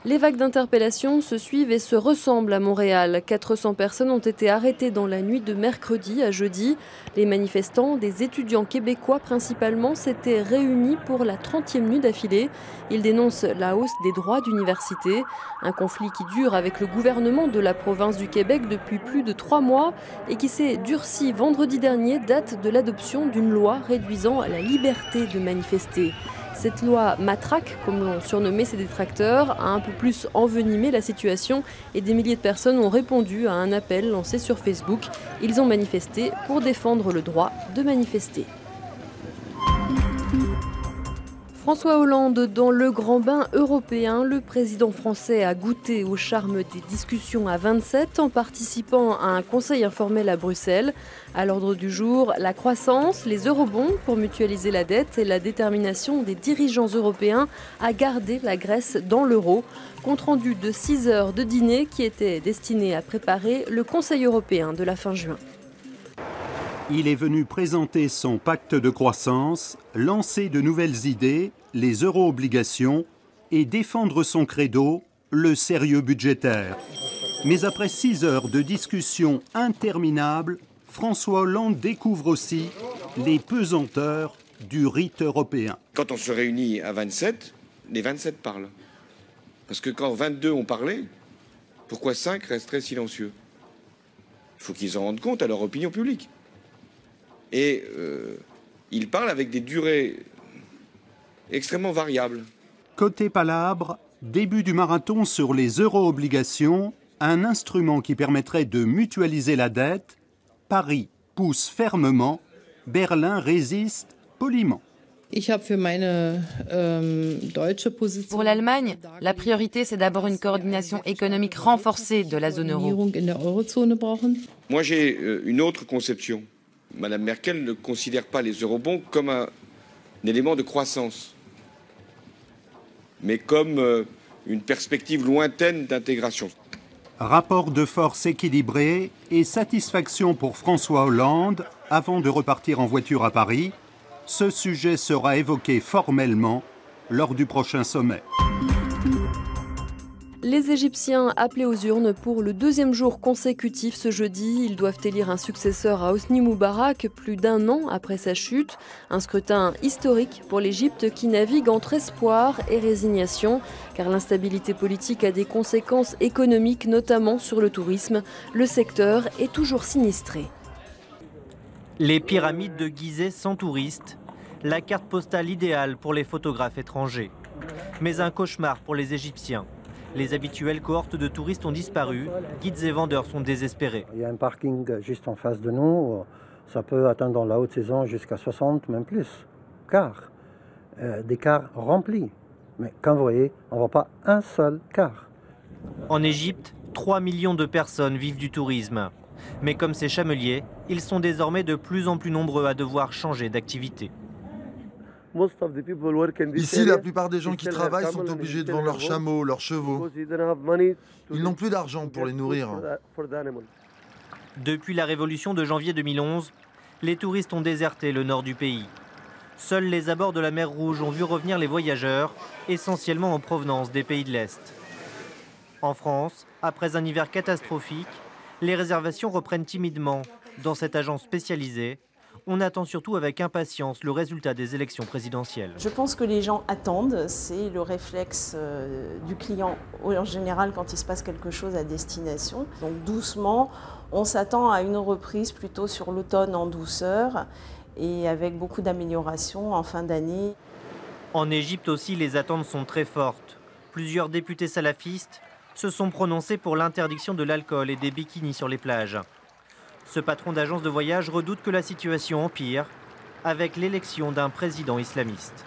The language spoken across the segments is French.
Les vagues d'interpellations se suivent et se ressemblent à Montréal. 400 personnes ont été arrêtées dans la nuit de mercredi à jeudi. Les manifestants, des étudiants québécois principalement, s'étaient réunis pour la 30e nuit d'affilée. Ils dénoncent la hausse des droits d'université. Un conflit qui dure avec le gouvernement de la province du Québec depuis plus de 3 mois et qui s'est durci vendredi dernier, date de l'adoption d'une loi réduisant la liberté de manifester. Cette loi matraque, comme l'ont surnommé ses détracteurs, a un peu plus envenimé la situation et des milliers de personnes ont répondu à un appel lancé sur Facebook. Ils ont manifesté pour défendre le droit de manifester. François Hollande dans le grand bain européen. Le président français a goûté au charme des discussions à 27 en participant à un conseil informel à Bruxelles. À l'ordre du jour, la croissance, les eurobonds pour mutualiser la dette et la détermination des dirigeants européens à garder la Grèce dans l'euro. Compte rendu de 6 heures de dîner qui était destiné à préparer le Conseil européen de la fin juin. Il est venu présenter son pacte de croissance, lancer de nouvelles idées, les euro-obligations et défendre son credo, le sérieux budgétaire. Mais après 6 heures de discussions interminables, François Hollande découvre aussi les pesanteurs du rite européen. Quand on se réunit à 27, les 27 parlent. Parce que quand 22 ont parlé, pourquoi 5 resteraient silencieux? Il faut qu'ils en rendent compte à leur opinion publique. Et ils parlent avec des durées extrêmement variables. Côté palabre, début du marathon sur les euro-obligations, un instrument qui permettrait de mutualiser la dette. Paris pousse fermement, Berlin résiste poliment. Pour l'Allemagne, la priorité, c'est d'abord une coordination économique renforcée de la zone euro. Moi, j'ai une autre conception. Madame Merkel ne considère pas les eurobonds comme un élément de croissance, mais comme une perspective lointaine d'intégration. Rapport de force équilibré et satisfaction pour François Hollande avant de repartir en voiture à Paris. Ce sujet sera évoqué formellement lors du prochain sommet. Les Égyptiens appelés aux urnes pour le 2e jour consécutif ce jeudi. Ils doivent élire un successeur à Hosni Moubarak plus d'1 an après sa chute. Un scrutin historique pour l'Égypte qui navigue entre espoir et résignation, car l'instabilité politique a des conséquences économiques, notamment sur le tourisme. Le secteur est toujours sinistré. Les pyramides de Gizeh sans touristes, la carte postale idéale pour les photographes étrangers. Mais un cauchemar pour les Égyptiens. Les habituelles cohortes de touristes ont disparu, guides et vendeurs sont désespérés. Il y a un parking juste en face de nous, ça peut atteindre dans la haute saison jusqu'à 60, même plus, cars. Des cars remplis. Mais comme vous voyez, on ne voit pas un seul car. En Égypte, 3 millions de personnes vivent du tourisme. Mais comme ces chameliers, ils sont désormais de plus en plus nombreux à devoir changer d'activité. Ici, la plupart des gens qui travaillent sont obligés de vendre leurs chameaux, leurs chevaux. Ils n'ont plus d'argent pour les nourrir. Depuis la révolution de janvier 2011, les touristes ont déserté le nord du pays. Seuls les abords de la mer Rouge ont vu revenir les voyageurs, essentiellement en provenance des pays de l'Est. En France, après un hiver catastrophique, les réservations reprennent timidement. Dans cette agence spécialisée, on attend surtout avec impatience le résultat des élections présidentielles. Je pense que les gens attendent, c'est le réflexe du client en général quand il se passe quelque chose à destination. Donc doucement, on s'attend à une reprise plutôt sur l'automne en douceur et avec beaucoup d'améliorations en fin d'année. En Égypte aussi, les attentes sont très fortes. Plusieurs députés salafistes se sont prononcés pour l'interdiction de l'alcool et des bikinis sur les plages. Ce patron d'agence de voyage redoute que la situation empire avec l'élection d'un président islamiste.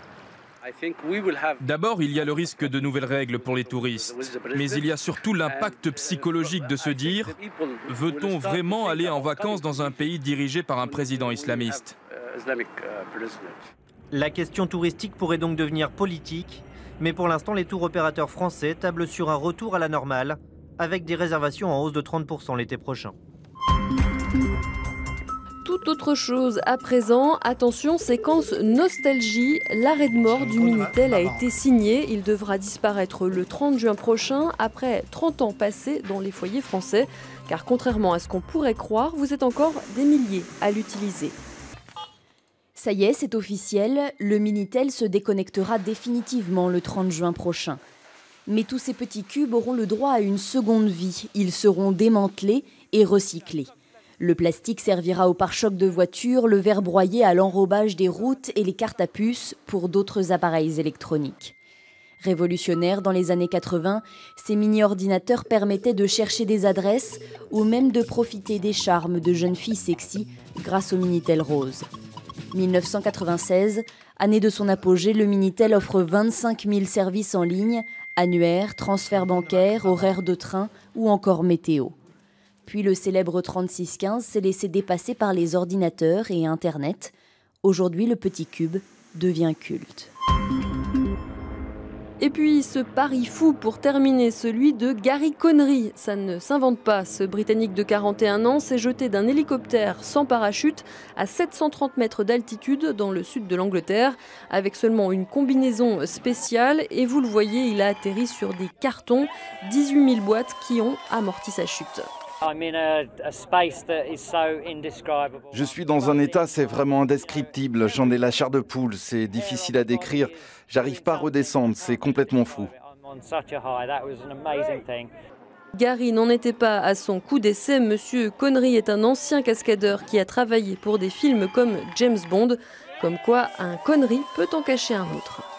D'abord, il y a le risque de nouvelles règles pour les touristes. Mais il y a surtout l'impact psychologique de se dire « Veut-on vraiment aller en vacances dans un pays dirigé par un président islamiste ?» La question touristique pourrait donc devenir politique. Mais pour l'instant, les tours opérateurs français tablent sur un retour à la normale avec des réservations en hausse de 30% l'été prochain. Tout autre chose à présent. Attention, séquence nostalgie. L'arrêt de mort du Minitel a été signé. Il devra disparaître le 30 juin prochain, après 30 ans passés dans les foyers français. Car contrairement à ce qu'on pourrait croire, vous êtes encore des milliers à l'utiliser. Ça y est, c'est officiel, le Minitel se déconnectera définitivement le 30 juin prochain. Mais tous ces petits cubes auront le droit à une seconde vie. Ils seront démantelés et recyclés. Le plastique servira au pare-chocs de voitures, le verre broyé à l'enrobage des routes et les cartes à puce pour d'autres appareils électroniques. Révolutionnaires dans les années 80, ces mini-ordinateurs permettaient de chercher des adresses ou même de profiter des charmes de jeunes filles sexy grâce au Minitel rose. 1996, année de son apogée, le Minitel offre 25 000 services en ligne, annuaires, transferts bancaires, horaires de train ou encore météo. Puis le célèbre 3615 s'est laissé dépasser par les ordinateurs et Internet. Aujourd'hui, le petit cube devient culte. Et puis ce pari fou pour terminer, celui de Gary Connery. Ça ne s'invente pas, ce Britannique de 41 ans s'est jeté d'un hélicoptère sans parachute à 730 mètres d'altitude dans le sud de l'Angleterre, avec seulement une combinaison spéciale. Et vous le voyez, il a atterri sur des cartons, 18 000 boîtes qui ont amorti sa chute. Je suis dans un état, c'est vraiment indescriptible. J'en ai la chair de poule, c'est difficile à décrire. J'arrive pas à redescendre, c'est complètement fou. Gary n'en était pas à son coup d'essai. Monsieur Connery est un ancien cascadeur qui a travaillé pour des films comme James Bond. Comme quoi, un Connery peut en cacher un autre.